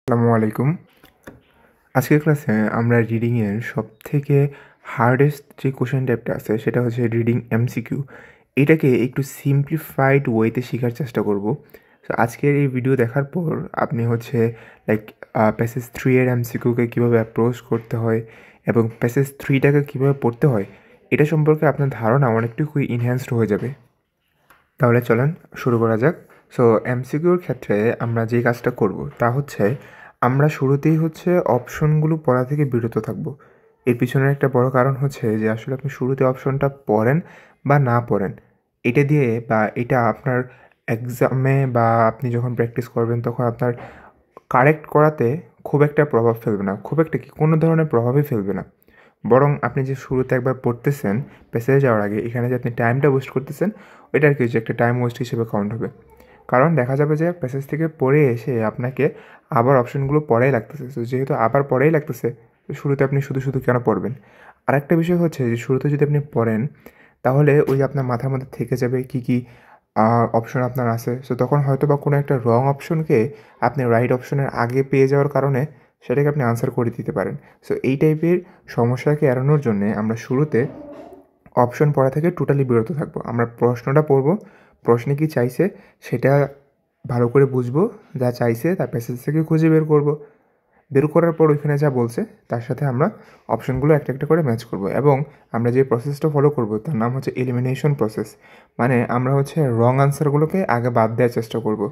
আসসালামু আলাইকুম। আজকের ক্লাসে আমরা রিডিংয়ের সবথেকে হার্ডেস্ট যে কোশ্চেন টাইপটা আছে সেটা হচ্ছে রিডিং এমসিকিউ। এটাকে একটু সিম্পলিফাইড ওয়েতে শেখার চেষ্টা করব। তো আজকের এই ভিডিও দেখার পর আপনি হচ্ছে লাইক প্যাসেজ 3 এর এমসিকিউকে কীভাবে অ্যাপ্রোচ করতে হয় এবং প্যাসেজ 3টাকে কীভাবে পড়তে হয় এটা সম্পর্কে আপনার ধারণা অনেকটুকুই ইনহ্যান্সড হয়ে যাবে। তাহলে চলেন শুরু করা যাক। সো এমসিকিউর ক্ষেত্রে আমরা যে কাজটা করব তা হচ্ছে আমরা শুরুতেই হচ্ছে অপশনগুলো পড়া থেকে বিরত থাকব। এর পিছনের একটা বড় কারণ হচ্ছে যে আসলে আপনি শুরুতে অপশনটা পড়েন বা না পড়েন, এটা দিয়ে বা এটা আপনার এক্সামে বা আপনি যখন প্র্যাকটিস করবেন তখন আপনার কারেক্ট করাতে খুব একটা প্রভাব ফেলবে না, খুব একটা কি কোনো ধরনের প্রভাবই ফেলবে না। বরং আপনি যে শুরুতে একবার পড়তেছেন প্যাসেজে যাওয়ার আগে, এখানে যে আপনি টাইমটা ওয়েস্ট করতেছেন ওইটা আর কি যে একটা টাইম ওয়েস্ট হিসেবে কাউন্ট হবে। কারণ দেখা যাবে যে প্যাসেজ থেকে পড়ে এসে আপনাকে আবার অপশনগুলো পড়াই লাগতেছে। তো যেহেতু আবার পড়াই লাগতেছে, তো শুরুতে আপনি শুধু শুধু কেন পড়বেন? আরেকটা বিষয় হচ্ছে যে শুরুতে যদি আপনি পড়েন তাহলে ওই আপনার মাথার মধ্যে থেকে যাবে কী কী অপশন আপনার আছে। সো তখন হয়তো বা কোনো একটা রং অপশনকে আপনি রাইট অপশনের আগে পেয়ে যাওয়ার কারণে সেটাকে আপনি আনসার করে দিতে পারেন। সো এই টাইপের সমস্যাকে এড়ানোর জন্যে আমরা শুরুতে অপশন পড়া থেকে টোটালি বিরত থাকবো। আমরা প্রশ্নটা পড়ব, প্রশ্নে কী চাইছে সেটা ভালো করে বুঝবো, যা চাইছে তার প্যাসেজ থেকে খুঁজে বের করব। বের করার পর ওইখানে যা বলছে তার সাথে আমরা অপশনগুলো একটা একটা করে ম্যাচ করব এবং আমরা যে প্রসেসটা ফলো করব তার নাম হচ্ছে এলিমিনেশন প্রসেস। মানে আমরা হচ্ছে রং আনসারগুলোকে আগে বাদ দেওয়ার চেষ্টা করব।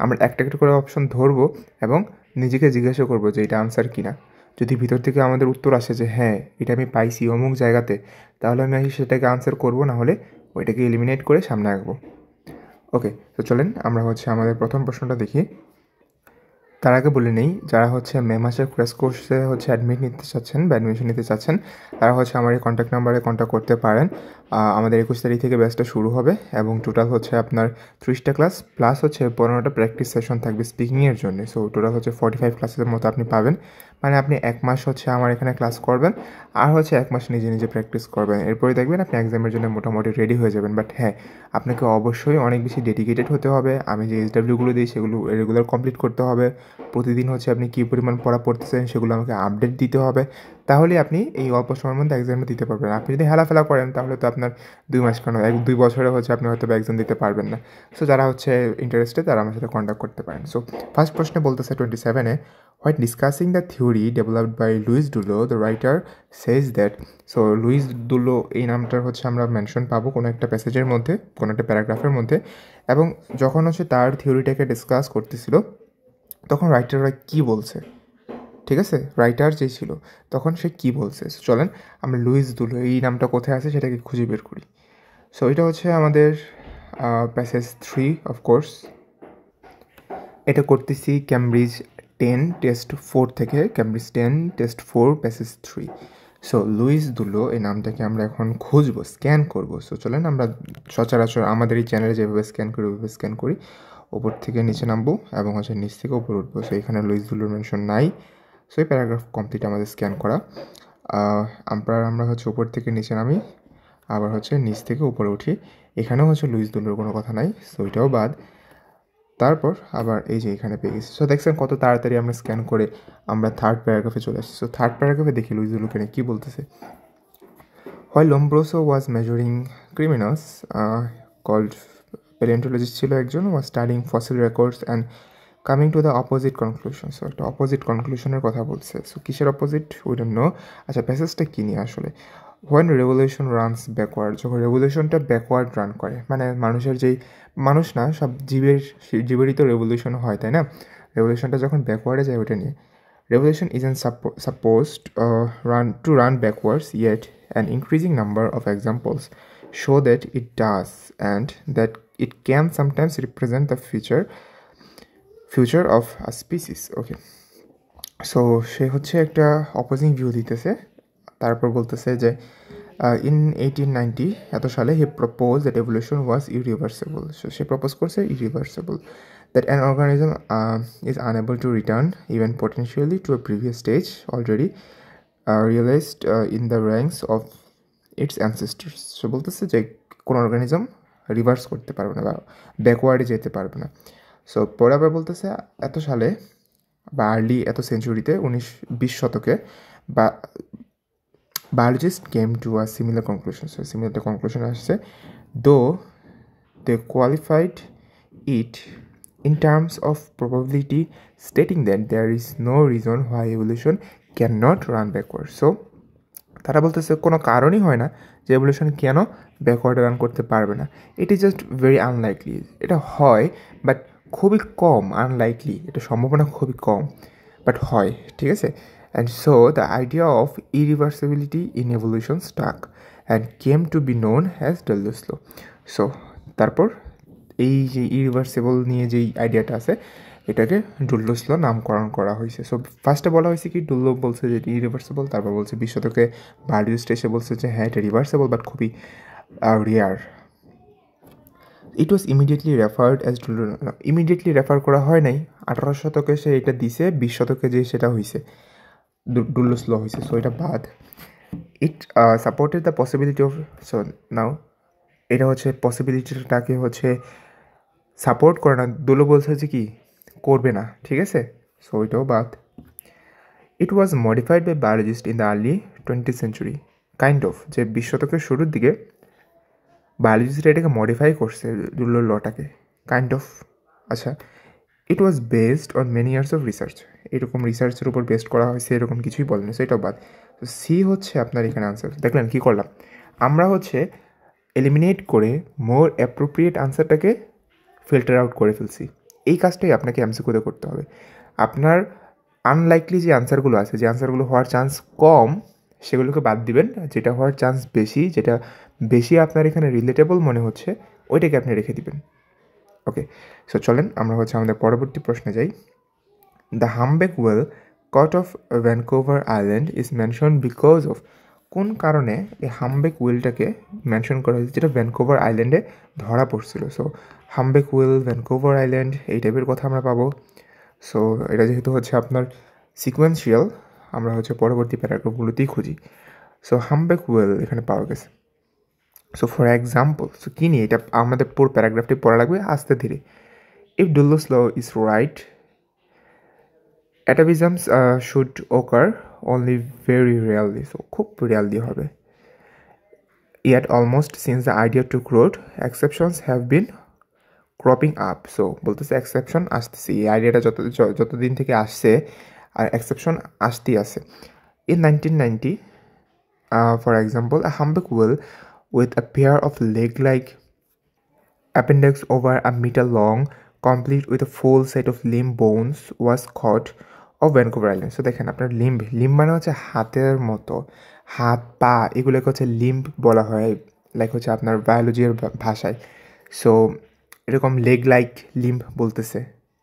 আমরা একটা একটা করে অপশন ধরবো এবং নিজেকে জিজ্ঞাসা করব যে এটা আনসার কিনা। যদি ভিতর থেকে আমাদের উত্তর আসে যে হ্যাঁ এটা আমি পাইছি অমুক জায়গাতে, তাহলে আমি সেটাকে আনসার করব, না হলে ওইটাকে এলিমিনেট করে সামনে আঁকবো। ওকে, তো চলেন আমরা হচ্ছে আমাদের প্রথম প্রশ্নটা দেখি। তার আগে বলে নেই, যারা হচ্ছে মে মাসের ক্র্যাশ কোর্সে হচ্ছে অ্যাডমিট নিতে চাচ্ছেন বা অ্যাডমিশন নিতে চাচ্ছেন তারা হচ্ছে আমার এই কন্ট্যাক্ট নাম্বারে কন্ট্যাক্ট করতে পারেন। আমাদের 21 তারিখ থেকে ব্যাচটা শুরু হবে এবং টোটাল হচ্ছে আপনার 30টা ক্লাস প্লাস হচ্ছে 15টা প্র্যাকটিস সেশন থাকবে স্পিকিংয়ের জন্য। সো টোটাল হচ্ছে 45 ক্লাসের মতো আপনি পাবেন। মানে আপনি 1 মাস হচ্ছে আমার এখানে ক্লাস করবেন আর হচ্ছে 1 মাস নিজে নিজে প্র্যাকটিস করবেন। এরপরে দেখবেন আপনি এক্সামের জন্য মোটামুটি রেডি হয়ে যাবেন। বাট হ্যাঁ, আপনাকে অবশ্যই অনেক বেশি ডেডিকেটেড হতে হবে। আমি যে SWগুলো দিই সেগুলো রেগুলার কমপ্লিট করতে হবে। প্রতিদিন হচ্ছে আপনি কী পরিমাণ পড়া পড়তেছেন সেগুলো আমাকে আপডেট দিতে হবে। তাহলে আপনি এই অল্প সময়ের মধ্যে এক্সামটা দিতে পারবেন। আপনি যদি হেলাফেলা করেন তাহলে তো আপনার 2 মাস কেন 1-2 বছরে হচ্ছে আপনি হয়তো এক্সাম দিতে পারবেন না। সো যারা হচ্ছে ইন্টারেস্টেড তারা আমার সাথে কন্ট্যাক্ট করতে পারেন। সো ফার্স্ট প্রশ্নে বলতেছে 27-এ, while discussing the theory developed by Louis Dollo the writer says that. So Louis Dollo এই নামটার হচ্ছে আমরা মেনশন পাবো কোনো একটা প্যাসেজের মধ্যে, কোনো একটা প্যারাগ্রাফের মধ্যে। এবং যখন হচ্ছে তার থিওরিটাকে ডিসকাস করতেছিল তখন রাইটাররা কী বলছে, ঠিক আছে, রাইটার যে ছিল তখন সে কী বলছে। চলেন আমরা লুইস ডুলো এই নামটা কোথায় আছে সেটাকে খুঁজে বের করি। সো এটা হচ্ছে আমাদের প্যাসেজ 3 অফকোর্স। এটা করতেছি ক্যামব্রিজ 10 টেস্ট 4 থেকে, Cambridge 10 test 4 passage 3। So Louis Dollo এই নামটাকে আমরা এখন খুঁজবো, স্ক্যান করবো। সো চলেন আমরা সচরাচর আমাদের এই চ্যানেলে যেভাবে স্ক্যান করি ওইভাবে স্ক্যান করি। ওপর থেকে নিচে নামবো এবং হচ্ছে নিচ থেকে উপরে উঠবো। সো এখানে লুইস ডুলোর মেনশন নাই। সো এই প্যারাগ্রাফ কমপ্লিট আমাদের স্ক্যান করা। আমরা হচ্ছে উপর থেকে নিচে নামি, আবার হচ্ছে নিচ থেকে উপরে উঠি। এখানেও হচ্ছে লুইস ডুলোর কোনো কথা নাই, সো এটাও বাদ। তারপর আবার এই যে এখানে পেয়ে গেছি। সো দেখছেন কত তাড়াতাড়ি আমরা স্ক্যান করে আমরা থার্ড প্যারাগ্রাফে চলে আসছি। সো থার্ড প্যারাগ্রাফে দেখি লুইস ডুলো কী বলতেছে। While Lombroso was measuring criminals, called paleontologist ছিল একজন, was studying fossil records and coming to the opposite conclusion. So একটা অপোজিট কনক্লুশনের কথা বলছে। সো কিসের অপোজিট উই ডোন্ট নো। আচ্ছা, প্যাসেজটা কী নিয়ে আসলে? হোয়েন রেভলিউশন রানস ব্যাকওয়ার্ড, যখন রেভলিউশনটা ব্যাকওয়ার্ড রান করে, মানে মানুষের যেই, মানুষ না সব জীবেরই তো রেভলিউশন হয়, তাই না? রেভলিউশনটা যখন ব্যাকওয়ার্ডে যায় ওটা নিয়ে। Revolution isn't supposed to run backwards, yet an increasing number of examples show that it does, and that it can sometimes represent the future of a species. Okay, so সে হচ্ছে একটা অপোজিং ভিউ দিতেছে। তারপর বলতেছে যে in 1890 এত সালে হি propose that evolution was irreversible. So say propose করছে irreversible, that an organism is unable to return, even potentially, to a previous stage already realized in the ranks of its ancestors. So বলতেছে যে কোনো organism reverse করতে পারবে না বা ব্যাকওয়ার্ডে যেতে পারবে না। সো পরে আবার বলতেছে এত সালে বা আর্লি এত সেঞ্চুরিতে 19-20 শতকে বা biologists came to a similar conclusion. So similar conclusion আসছে, though they qualified it in terms of probability, stating that there is no reason why evolution cannot run backward. So তারা বলতেছে কোনো কারণই হয় না যে এভলিউশন কেন ব্যাকওয়ার্ডে রান করতে পারবে না। It is just very unlikely. এটা হয় বাট খুবই কম, আনলাইকলি, এটা সম্ভাবনা খুবই কম, বাট হয়, ঠিক আছে। And so the idea of irreversibility in evolution stuck and came to be known as Dollo's law. So তারপর এই যে ইরিভার্সিবল নিয়ে যেই আইডিয়াটা আছে এটাকে ডুল্লোস ল নামকরণ করা হয়েছে। সো ফার্স্টে বলা হয়েছে কি, ডুল্লো বলছে যে ইরিভার্সিবল, তারপর বলছে 20 শতকে বায়োলজিস্ট এসে বলছে যে হ্যাঁ এটা রিভার্সিবল বাট খুবই rare. It was immediately referred as Dollo. Immediately refer করা হয় নাই, 18 শতকে সে এটা দিছে, 20 শতকে যে সেটা হয়েছে ডুল্লোস ল হয়েছে। সো এটা বাদ। It supported the possibility of, so now এটা হচ্ছে পসিবিলিটিটাকে হচ্ছে সাপোর্ট করে না, ডুল্লো বলছে যে কি করবে না, ঠিক আছে। সো এটাও বাদ। It was modified by biologist in the early 20th century, kind of, যে 20 শতকের শুরুর দিকে বায়োলজিস্টরা এটাকে মডিফাই করছে ডুল্লোর লটাকে, কাইন্ড অফ। আচ্ছা, it was based on many years of research, এরকম রিসার্চের উপর বেস্ট করা হয়েছে এরকম কিছুই বলেনি, সেটাও বাদ। তো সি হচ্ছে আপনার এখানে আনসার। দেখলেন কী করলাম আমরা, হচ্ছে এলিমিনেট করে মোর অ্যাপ্রোপ্রিয়েট আনসারটাকে ফিল্টার আউট করে ফেলছি। এই কাজটাই আপনাকে এমসিকিউতে করতে হবে। আপনার আনলাইকলি যে আনসারগুলো আছে, যে আনসারগুলো হওয়ার চান্স কম, সেগুলোকে বাদ দিবেন। যেটা হওয়ার চান্স বেশি, যেটা বেশি আপনার এখানে রিলেটেবল মনে হচ্ছে, ওইটাকে আপনি রেখে দিবেন। ওকে, সো চলেন আমরা হচ্ছে আমাদের পরবর্তী প্রশ্নে যাই। The humpback whale caught off Vancouver Island is mention because of, কোন কারণে এই হামবেক উইলটাকে মেনশন করা হয়েছে, যেটা ভ্যানকুভার আইল্যান্ডে ধরা পড়ছিল। সো হামবেক উইল, ভ্যানকুভার আইল্যান্ড, এই টাইপের কথা আমরা পাবো। সো এটা যেহেতু হচ্ছে আপনার সিকোয়েন্সিয়াল, আমরা হচ্ছে পরবর্তী প্যারাগ্রাফগুলোতেই খুঁজি। সো হামবেক ওয়েল এখানে পাওয়া গেছে। সো ফর এক্সাম্পল, সো কী নিয়ে এটা আমাদের পুরো প্যারাগ্রাফটি পড়া লাগবে আস্তে ধীরে। If Dollo's law is right, atavisms should occur only very rarely, so খুব রেয়ারলি হবে। Yet almost since the idea took root, exceptions have been cropping up. So বলতেছে এক্সেপশন আসতেছে, এই আইডিয়াটা যতদিন থেকে আসছে আর এক্সেপশন আসতেই আছে। In 1990, for example, a humpback whale with a pair of leg-like appendix over a meter long, complete with a full set of limb bones, was caught of Vancouver Island. So দেখেন আপনার limb মানে হচ্ছে হাতের মতো, হাত পা এগুলোকে হচ্ছে লিম্ব বলা হয়, লাইক হচ্ছে আপনার বায়োলজির ভাষায়। সো এরকম লেগ লাইক লিম্ব বলতেছে,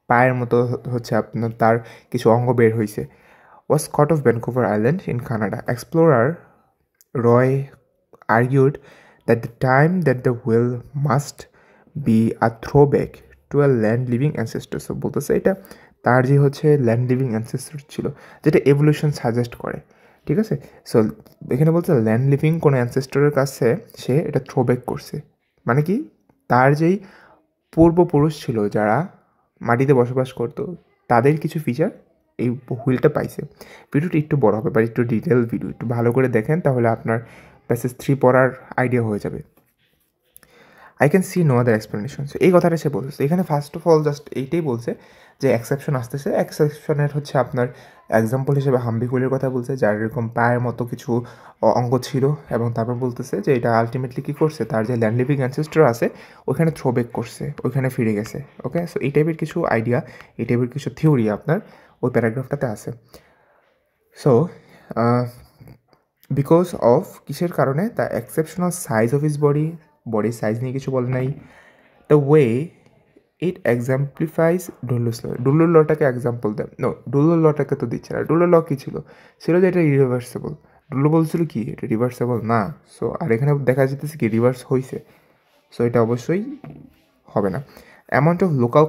পায়ের মতো হচ্ছে আপনার তার কিছু অঙ্গ বের হয়েছে। Was caught off Vancouver Island in Canada. Explorer Roy argued that the time that the whale must be a throwback to a land living ancestor. So বলতেছে এটা তার যে হচ্ছে ল্যান্ড লিভিং অ্যানসেস্টর ছিল, যেটা এভলিউশন সাজেস্ট করে, ঠিক আছে। সো এখানে বলছে ল্যান্ড লিভিং কোনো অ্যানসেস্টরের কাছে সে এটা থ্রোব্যাক করছে, মানে কি তার যেই পূর্বপুরুষ ছিল যারা মাটিতে বসবাস করতো তাদের কিছু ফিচার এই হুইলটা পাইছে। ভিডিওটি একটু বড় হবে বা একটু ডিটেল ভিডিও, একটু ভালো করে দেখেন তাহলে আপনার প্যাসেজ 3 পড়ার আইডিয়া হয়ে যাবে। I can see no other explanation. So এই কথাটা সে বলছে এখানে। ফার্স্ট অফ অল জাস্ট এইটাই বলছে যে এক্সেপশন আসতেছে। এক্সেপশনের হচ্ছে আপনার এক্সাম্পল হিসেবে হাম্বিক হুইলের কথা বলছে, যার এরকম পায়ের মতো কিছু অঙ্গ ছিল, এবং তারপর বলতেছে যে এটা আলটিমেটলি কী করছে, তার যে ল্যান্ড লিভিং অ্যানসেস্টর আছে ওইখানে থ্রোব্যাক করছে, ওইখানে ফিরে গেছে। ওকে, সো এই টাইপের কিছু আইডিয়া, এই টাইপের কিছু থিওরি আপনার ওই প্যারাগ্রাফটাতে আছে। সো বিকজ অফ কিসের কারণে, the exceptional size of his বডির সাইজ নিয়ে কিছু বলে নাই। The way it exemplifies Dollo's law, ডুল্লোর লটাকে এক্সাম্পল দেয়। নো, ডুল্লোর লটাকে তো দিচ্ছে না। ডুল্লোর ল কী ছিল যে এটা রিভার্সেবল। ডুল্লো বলছিল কি এটা রিভার্সেবল না। সো আর এখানে দেখা যেতেছে কি রিভার্স হয়েছে। সো এটা অবশ্যই হবে না। অ্যামাউন্ট অফ লোকাল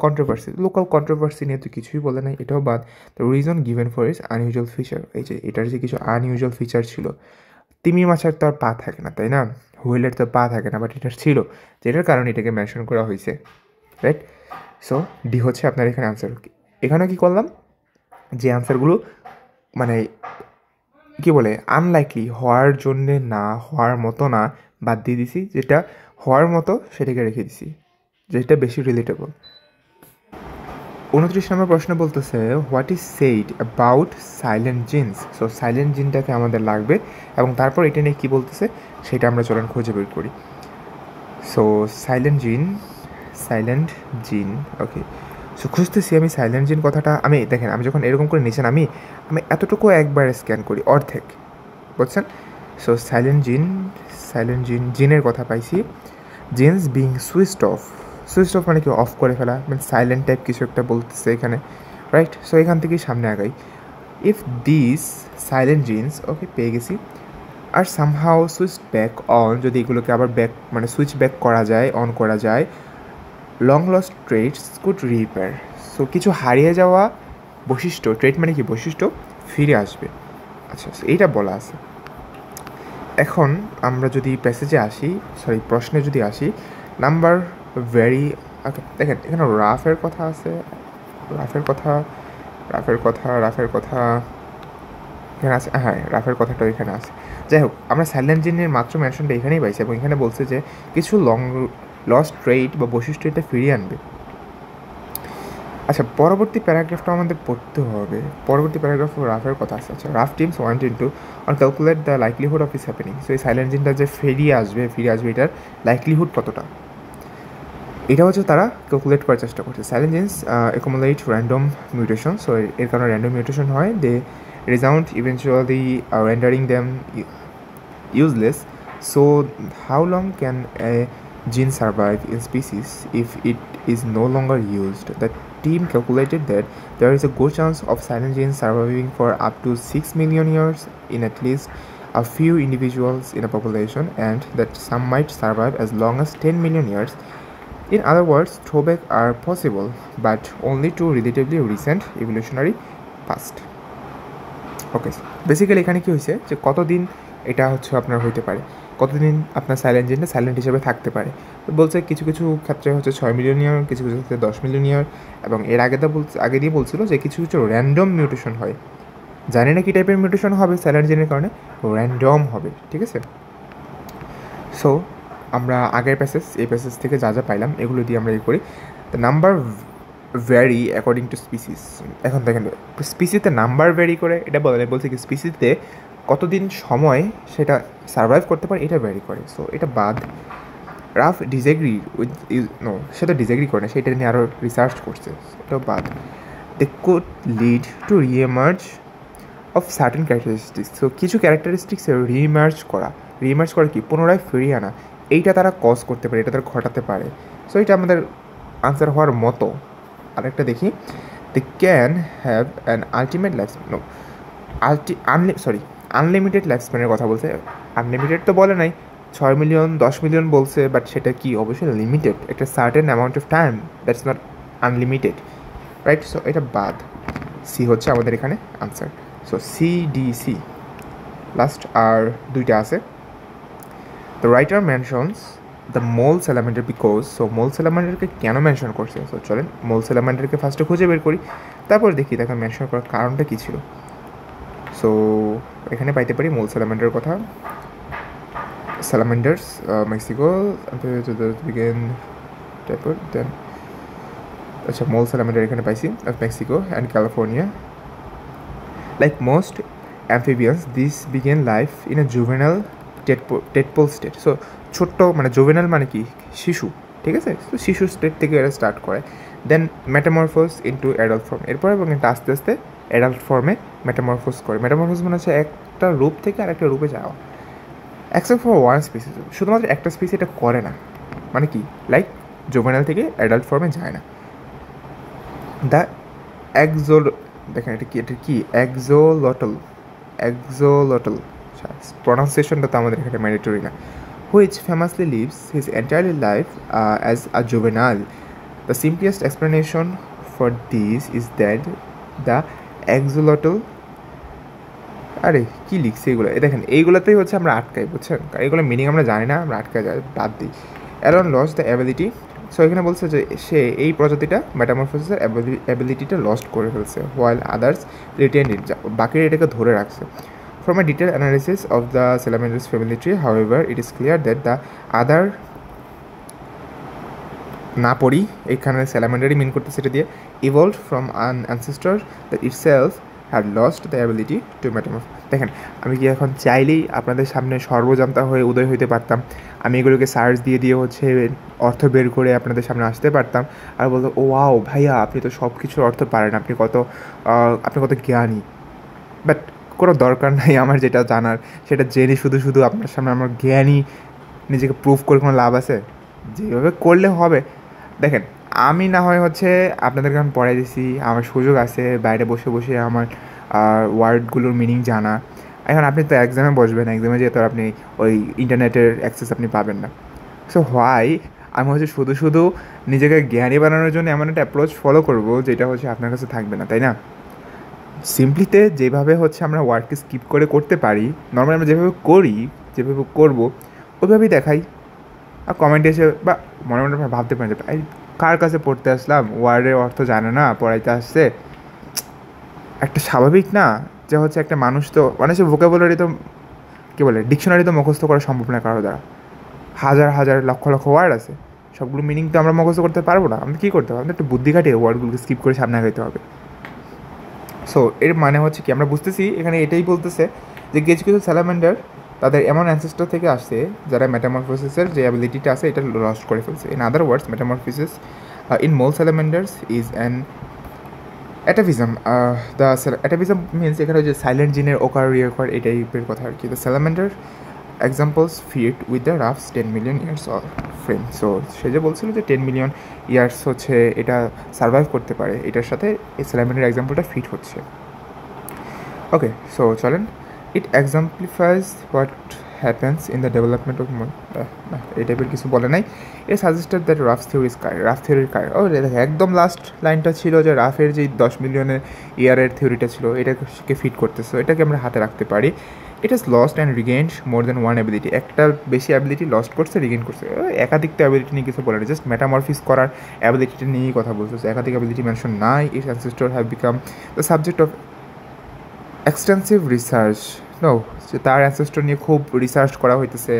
কন্ট্রোভার্সি নিয়ে তো কিছুই বলে নাই, এটাও বাদ। The reason given for is unusual feature, এই যে এটার যে কিছু আনইউজুয়াল ফিচার ছিল। তিমি মাছের তো আর পা থাকে না, তাই না, হুইলের তো পা থাকে না, বাট এটার ছিল, যেটার কারণে এটাকে মেনশন করা হয়েছে, রাইট। সো ডি হচ্ছে আপনার এখানে আনসার। এখানে কি করলাম, যে আনসারগুলো মানে কী বলে আনলাইকলি হওয়ার জন্যে না, হওয়ার মতো না, বাদ দিয়ে দিছি, যেটা হওয়ার মতো সেটাকে রেখে দিছি, যেটা বেশি রিলেটেবল। 29 নম্বর প্রশ্ন বলতেছে what is said about silent genes. So silent জিনটাকে আমাদের লাগবে এবং তারপর এটা নিয়ে কী বলতেছে সেটা আমরা চলেন খুঁজে বের করি। সো সাইলেন্ট জিন ওকে। সো খুঁজতেছি আমি সাইলেন্ট জিন কথাটা। আমি দেখেন আমি যখন এরকম করে নিয়েছেন আমি এতটুকু একবার স্ক্যান করি, অর্ধেক, বুঝছেন। সো সাইলেন্ট জিনের কথা পাইছি। জিন্স বিং সুইচড অফ মানে কি অফ করে ফেলা, মানে সাইলেন্ট টাইপ কিছু একটা বলতেছে এখানে, রাইট। সো এখান থেকেই সামনে আগাই। ইফ দিস সাইলেন্ট জিন্স ওকে পেয়ে গেছি, আর সামহাও সুইচ ব্যাক অন, যদি এগুলোকে আবার ব্যাক মানে সুইচ ব্যাক করা যায়, অন করা যায়, long lost traits could repair. So কিছু হারিয়ে যাওয়া বৈশিষ্ট্য, ট্রেট মানে কি বৈশিষ্ট্য, ফিরে আসবে। আচ্ছা এইটা বলা আছে। এখন আমরা যদি প্যাসেজে আসি, প্রশ্নে যদি আসি, নাম্বার ভেরি দেখেন এখানে রাফের কথা আছে, রাফের কথা এখানে আছে, হ্যাঁ রাফের কথাটাও এখানে আছে। যাই হোক, আমরা সাইলেন্ট জিনের মাত্র মেনশনটা এখানেই পাইছি এবং এখানে বলছে যে কিছু লস্ট ট্রেট বা বৈশিষ্ট্য এটা ফিরিয়ে আনবে। আচ্ছা পরবর্তী প্যারাগ্রাফটা আমাদের পড়তে হবে। পরবর্তী প্যারাগ্রাফ রাফের কথা আছে। আচ্ছা Raff teams want in to on calculate the likelihood of is happening. So এই সাইলেন্ট জিনটা যে ফিরে আসবে এটার লাইকলিহুড কতটা, এটা হচ্ছে তারা ক্যালকুলেট করার চেষ্টা করছে। Silent genes accumulate random mutation. So এর কারণে র্যান্ডম মিউটেশন হয়, they resound eventually rendering them useless. So how long can a gene survive in species if it is no longer used? The team calculated that there is a good chance of silent genes surviving for up to 6 million years in at least a few individuals in a population, and that some might survive as long as 10 million years. In other words, throwback are possible, but only to relatively recent evolutionary past. Okay, basically এখানে কী হয়েছে যে কতদিন এটা হচ্ছে আপনার হইতে পারে, কতদিন আপনার সাইলেন্ট জিনটা সাইলেন্ট হিসেবে থাকতে পারে। তো বলছে কিছু কিছু ক্ষেত্রে হচ্ছে 6 মিলিয়ন ইয়ার, কিছু কিছু ক্ষেত্রে 10 মিলিয়ন ইয়ার, এবং এর আগে দিয়ে বলছিল যে কিছু কিছু র্যান্ডম মিউটেশন হয়। জানি না কী টাইপের মিউটেশন হবে সাইলেন্ট জিনের কারণে, র্যান্ডম হবে, ঠিক আছে। সো আমরা আগের এই প্যাসেজ থেকে যা যা পাইলাম এগুলো দিয়ে আমরা করি। The number vary according to species. এখন দেখেন স্পিসিতে নাম্বার ভ্যারি করে, এটা বলছে কি স্পিসিতে কতদিন সময় সেটা সার্ভাইভ করতে পারে এটা ভ্যারি করে। সো এটা বাদ। রাফ ডিসএগ্রি উইথ সে তো ডিসএগ্রি করে না, সেটা নিয়ে আরও রিসার্চ করছে, এটাও বাদ। They could lead to reemerge of certain characteristics. So কিছু ক্যারেক্টারিস্টিক্সের রিমার্জ করা কি পুনরায় ফিরিয়ে আনা, এইটা তারা কজ করতে পারে, এটা তারা ঘটাতে পারে। সো এটা আমাদের আনসার হওয়ার মতো। আরেকটা দেখি, they can have an ultimate life unlimited life স্প্যানের কথা বলছে। আনলিমিটেড তো বলে নাই, 6 মিলিয়ন 10 মিলিয়ন বলছে, বাট সেটা কি অবশ্যই লিমিটেড, একটা certain amount of time, that's not unlimited, right. So এটা বাদ। সি হচ্ছে আমাদের এখানে আনসার। সো CDC লাস্ট আর দুইটা আছে। The writer mentions the mole salamander because. So mole স্যালামান্ডারকে কেন মেনশন করছে? সো চলেন মোল স্যালামান্ডারকে ফার্স্টে খুঁজে বের করি, তারপর দেখি তাকে মেনশন করার কারণটা কী ছিল। সো এখানে পাইতে পারি মোল স্যালামান্ডারের কথা। স্যালামান্ডার্স মেক্সিকো বিগেন দেন আচ্ছা মোল স্যালামান্ডার এখানে পাইছি Mexico and California. Like most amphibians this begin life in a juvenile tadpole state. So ছোট্ট মানে জুভেনাল মানে কি শিশু, ঠিক আছে। তো শিশু স্টেট থেকে এরা স্টার্ট করে, দেন মেটামরফোস ইনটু অ্যাডাল্ট ফর্ম, এরপর এবং এটা আস্তে আস্তে অ্যাডাল্ট ফর্মে মেটামরফোস করে। মেটামরফোস মানে হচ্ছে একটা রূপ থেকে আরেকটা রূপে যাওয়া। এক্সেপ্ট ফর ওয়ান স্পিসিস, শুধুমাত্র একটা স্পিসি এটা করে না, মানে কি লাইক জুভেনাল থেকে অ্যাডাল্ট ফর্মে যায় না। দ্য দেখেন এটা কি এক্সোলটল প্রনাউন্সিয়েশনটা তো আমাদের এখানে ম্যান্ডেটরি না। Which famously lives his entirely life as a juvenile. The simplest explanation for this is that the axolotl, আরে কী লিখছে এগুলো, দেখেন এইগুলোতেই হচ্ছে আমরা আটকাই, বুঝছেন, এইগুলো মিনিং আমরা জানি না, আমরা আটকাই যাই, বাদ দিই। Alone loss the ability so এখানে বলছে যে সে এই প্রজাতিটা মেটামরফোসিসের অ্যাবিলিটিটা লস্ট করে ফেলছে, হোয়াইল আদার্স রিটেন ইট, বাকিরা এটাকে ধরে রাখছে। From a detailed analysis of the Salamanders family tree, however, it is clear that the other না পড়ি এখানে স্যালামান্ডারই মিন করতে সেটা দিয়ে evolved from an ancestor that itself had lost the ability to metamorph। দেখেন আমি কি এখন চাইলেই আপনাদের সামনে সর্বজান্তা হয়ে উদয় হইতে পারতাম, আমি এগুলোকে সার্চ দিয়ে দিয়ে হচ্ছে অর্থ বের করে আপনাদের সামনে আসতে পারতাম আর বলতো ও ওয়াও ভাইয়া আপনি তো সব কিছুর অর্থ পারেন, আপনি কত জ্ঞানী। বাট কোনো দরকার নাই আমার যেটা জানার, সেটা জেনে শুধু শুধু আপনার সামনে আমার জ্ঞানী নিজেকে প্রুভ করে কোনো লাভ আছে? যেভাবে করলে হবে। দেখেন আমি না হয় হচ্ছে আপনাদেরকে আমি পড়াই দিছি, আমার সুযোগ আছে বাইরে বসে বসে আমার ওয়ার্ডগুলোর মিনিং জানা। এখন আপনি তো এক্সামে বসবেন, এক্সামে যেহেতু আপনি ওই ইন্টারনেটের অ্যাক্সেস আপনি পাবেন না। সো হোয়াই আমি হচ্ছে শুধু শুধু নিজেকে জ্ঞানী বানানোর জন্য এমন একটা অ্যাপ্রোচ ফলো করব যেটা হচ্ছে আপনার কাছে থাকবে না, তাই না? সিম্পলিতে যেভাবে হচ্ছে আমরা ওয়ার্ডকে স্কিপ করে করতে পারি, নর্মালি আমরা যেভাবে করি যেভাবে করবো ওইভাবেই দেখাই। আর কমেন্টে এসে বা মনে মনে ভাবতে পারেন যে কার কাছে পড়তে আসলাম, ওয়ার্ডের অর্থ জানে না পড়াইতে আসছে। একটা স্বাভাবিক না যে হচ্ছে একটা মানুষ তো মানুষের ভোকাবুলারি তো কী বলে ডিকশনারি তো মুখস্থ করা সম্ভব না কারো দ্বারা। হাজার হাজার লক্ষ লক্ষ ওয়ার্ড আছে, সবগুলো মিনিং তো আমরা মুখস্থ করতে পারবো না। আমাদের কী করতে হবে? আমাদের একটু বুদ্ধি খাটিয়ে ওয়ার্ডগুলোকে স্কিপ করে সামনে আগাইতে হবে। সো এর মানে হচ্ছে কি আমরা বুঝতেছি এখানে এটাই বলতেছে যে কিছু কিছু স্যালামান্ডার তাদের এমন অ্যানসেস্টর থেকে আসছে যারা মেটামরফোসিসের যে অ্যাবিলিটিটা আছে এটা লস্ট করে ফেলছে। In other words metamorphosis in mole salamanders is an atavism. The atavism means এখানে যে সাইলেন্ট জিনের ওকার রিয়ার এই টাইপের কথা আর কি। The salamander examples fit with the roughs 10 million years of frame. So সে যে বলছিল যে 10 মিলিয়ন ইয়ার্স হচ্ছে এটা সার্ভাইভ করতে পারে, এটার সাথে এই স্যালামান্ডার এক্সাম্পলটা ফিট হচ্ছে। ওকে, সো চলেন it exemplifies what happens in the development of এই টাইপের কিছু বলে নাই। He suggested that rough theories কার, রাফ থিওরির কার ও দেখে একদম লাস্ট লাইনটা ছিল যে রাফের যে 10 মিলিয়নের ইয়ারের থিওরিটা ছিল এটাকে ফিট করতেছে, এটাকে আমরা হাতে রাখতে পারি। It is lost and regained more than one ability, একটা বেশি অ্যাবিলিটি লস্ট করছে রিগেইন করছে। একাধিক তো অ্যাবিলিটি নিয়ে কিছু বলে না, জাস্ট মেটামরফিস করার অ্যাবিলিটিটা নিয়েই কথা বলতেছে, একাধিক অ্যাবিলিটি মেনশন নাই। Its ancestor have become the subject of extensive research. No, যে তার অ্যানসেস্টর নিয়ে খুব রিসার্চ করা হইতেছে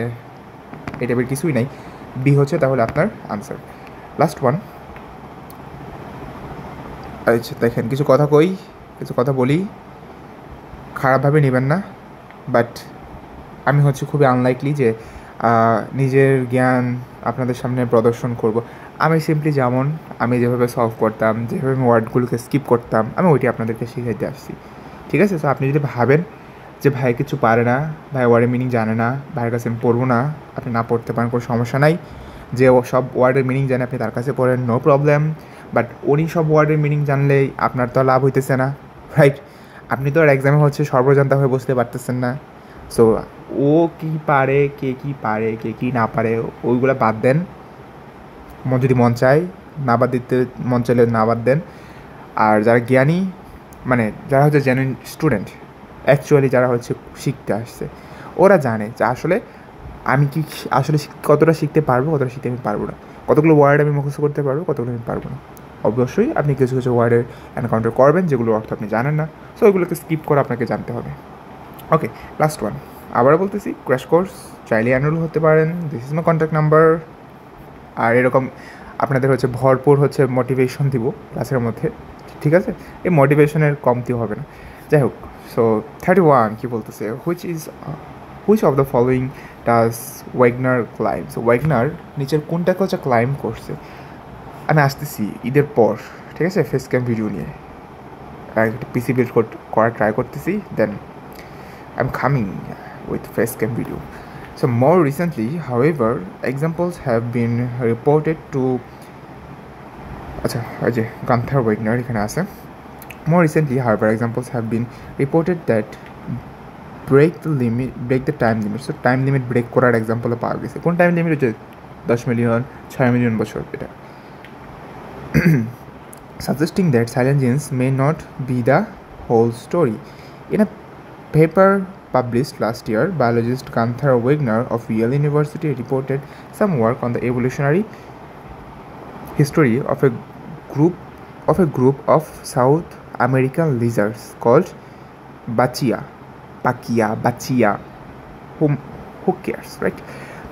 এই টাইপের কিছুই নাই। বি হচ্ছে তাহলে আপনার আনসার। Last one. আচ্ছা দেখেন কিছু কথা বলি, খারাপভাবে নেবেন না, বাট আমি হচ্ছে খুবই আনলাইকলি যে নিজের জ্ঞান আপনাদের সামনে প্রদর্শন করব। আমি সিম্পলি যেমন আমি যেভাবে সলভ করতাম, যেভাবে আমি ওয়ার্ডগুলোকে স্কিপ করতাম, আমি ওইটি আপনাদেরকে শিখাইতে আসছি, ঠিক আছে? সো আপনি যদি ভাবেন যে ভাই কিছু পারে না, ভাই ওয়ার্ডের মিনিং জানে না, ভাইয়ের কাছে আমি পড়বো না, আপনি না পড়তে পারেন কোনো সমস্যা নাই। যে ও সব ওয়ার্ডের মিনিং জানে আপনি তার কাছে পড়েন, নো প্রবলেম। বাট উনি সব ওয়ার্ডের মিনিং জানলেই আপনার তো লাভ হইতেছে না, রাইট? আপনি তো আর এক্সামে হচ্ছে সর্বজান্তা হয়ে বসতে পারতেছেন না। সো ও কী পারে, কে কী না পারে ওইগুলো বাদ দেন। যদি মন চায় না বাদ দিতে, মন চাইলে না বাদ দেন। আর যারা জ্ঞানী মানে যারা হচ্ছে জেনুইন স্টুডেন্ট, অ্যাকচুয়ালি যারা হচ্ছে শিখতে আসছে, ওরা জানে যে আসলে আমি কি আসলে কতটা শিখতে পারবো, কতটা শিখতে আমি পারবো না, কতগুলো ওয়ার্ড আমি মুখস্থ করতে পারবো, কতগুলো আমি পারবো না। অবশ্যই আপনি কিছু কিছু ওয়ার্ডের এনকাউন্টার করবেন যেগুলোর অর্থ আপনি জানেন না, সো ওইগুলোকে স্কিপ করে আপনাকে জানতে হবে। Okay, last one. আবারও বলতেছি, ক্র্যাশ কোর্স চাইলে অ্যানুয়াল হতে পারেন, this is my contact number. আর এরকম আপনাদের হচ্ছে ভরপুর হচ্ছে মোটিভেশন দিব ক্লাসের মধ্যে, ঠিক আছে? এই মোটিভেশনের কমতি হবে না। যাই হোক, সো 31 কী বলতেছে, which of the following does Wagner claim. So Wagner নিচের কোনটাকে হচ্ছে ক্লাইম করছে? আমি আসতেছি ঈদের পর, ঠিক আছে, ফেস ক্যাম ভিডিও নিয়ে একটা পিসি বিল্ড করার ট্রাই করতেছি, then I am coming with face cam video. So more recently, however, examples have been reported to Gunther Wagner এখানে আছে। More recently, however, examples have been reported that break the time limit. So time limit break করার এক্সাম্পলও পাওয়া গেছে। কোন time limit হচ্ছে 10 million 6 million বছর, এটা suggesting that silent genes may not be the whole story. In a paper published last year, biologist Gunther Wagner of Yale University reported some work on the evolutionary history of a group of South American lizards called Bachia. Who cares, right?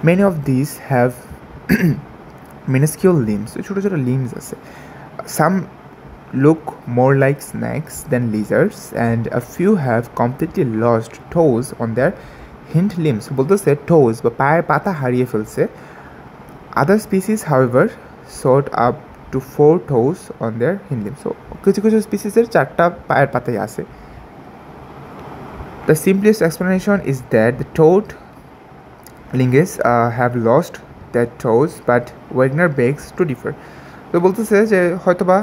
Many of these have minuscule limbs. ছোটো ছোটো limbs আছে. Some look more like snakes than lizards, and a few have completely lost toes on their hind limbs. বলতেছে toes বা পায়ের পাতা হারিয়ে ফেলছে. Other species, however, sort up to 4 toes on their hind limbs. So কিছু কিছু স্পিসিসের 4টা পায়ের পাতাই আছে. The simplest explanation is that the toad linguists have lost their toes, but Wagner begs to differ. তো বলতেছে যে হয়তোবা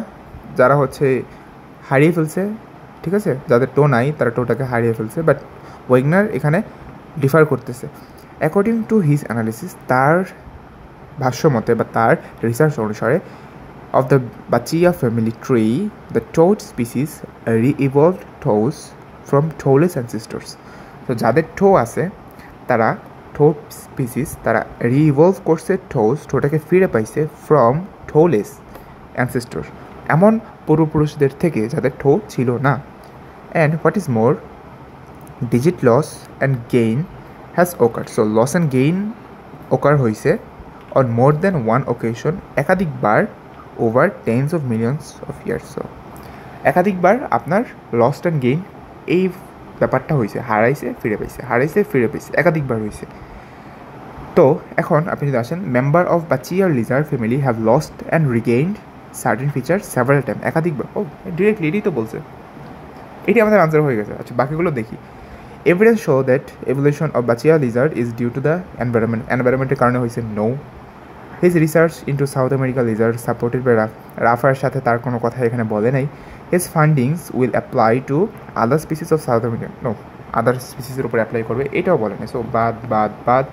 যারা হচ্ছে হারিয়ে ফেলছে, ঠিক আছে, যাদের টো নাই তারা টোটাকে হারিয়ে ফেলছে, বাট ওয়েগনার এখানে ডিফার করতেছে. অ্যাকর্ডিং টু হিজ অ্যানালিসিস, তার ভাষ্য মতে বা তার রিসার্চ অনুসারে, of the Bachia family tree, the toad species re-evolved toes from toeless ancestors. তো যাদের টো আছে তারা টোড স্পিসিস তারা রি-ইভলভ করছে টোটাকে ফিরে পাইছে ফ্রম টোলেস অ্যানসেস্টর, এমন পূর্বপুরুষদের থেকে যাদের টো ছিল না. And what is more, digit loss and gain has occur. So loss and gain occur হয়েছে on more than one occasion, একাধিকবার, over tens of millions of years. So একাধিকবার আপনার লস্ট অ্যান্ড গেইন এই ব্যাপারটা হয়েছে, হারাইছে ফিরে পাইছে, একাধিকবার হয়েছে. তো এখন আপনি যদি আসেন, মেম্বার অফ বাচিয়ার lizard family have lost and regained certain feature several time. একাধিকবার. ও ডিরেক্টলি এটাই তো বলছে, এটি আমাদের আনসার হয়ে গেছে. আচ্ছা, বাকিগুলো দেখি. Evidence show that evolution of Bachia lizard is due to the এনভায়রনমেন্টের কারণে হয়েছে, no. His research into South America lizard supported by রাফার সাথে তার কোনো কথা এখানে বলে নাই. His fundings will apply to other species of South America, no, other স্পিসিসের উপরে অ্যাপ্লাই করবে, এটাও বলে নাই. সো বাদ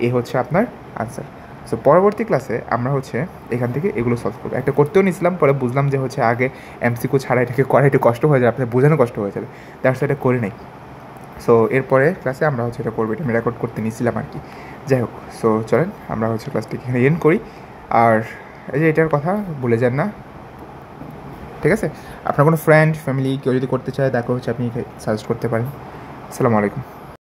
এ হচ্ছে আপনার আনসার. সো পরবর্তী ক্লাসে আমরা হচ্ছে এখান থেকে এগুলো সলভ করবো. একটা করতেও নিয়েছিলাম, পরে বুঝলাম যে হচ্ছে আগে এমসিকিউ ছাড়া এটাকে করা একটু কষ্ট হয়ে যাবে, আপনার বোঝানো কষ্ট হয়ে যাবে, তার সাথে এটা করে নেই. সো এরপরে ক্লাসে আমরা হচ্ছে এটা করবো, এটা আমি রেকর্ড করতে নিয়েছিলাম আর কি. যাই হোক, সো চলেন আমরা হচ্ছে ক্লাসটিকে এখানে এন্ড করি. আর এই যে এটার কথা ভুলে যান না, ঠিক আছে? আপনার কোনো ফ্রেন্ড ফ্যামিলি কেউ যদি করতে চায় তাকে হচ্ছে আপনি সাজেস্ট করতে পারেন. আসসালামু আলাইকুম.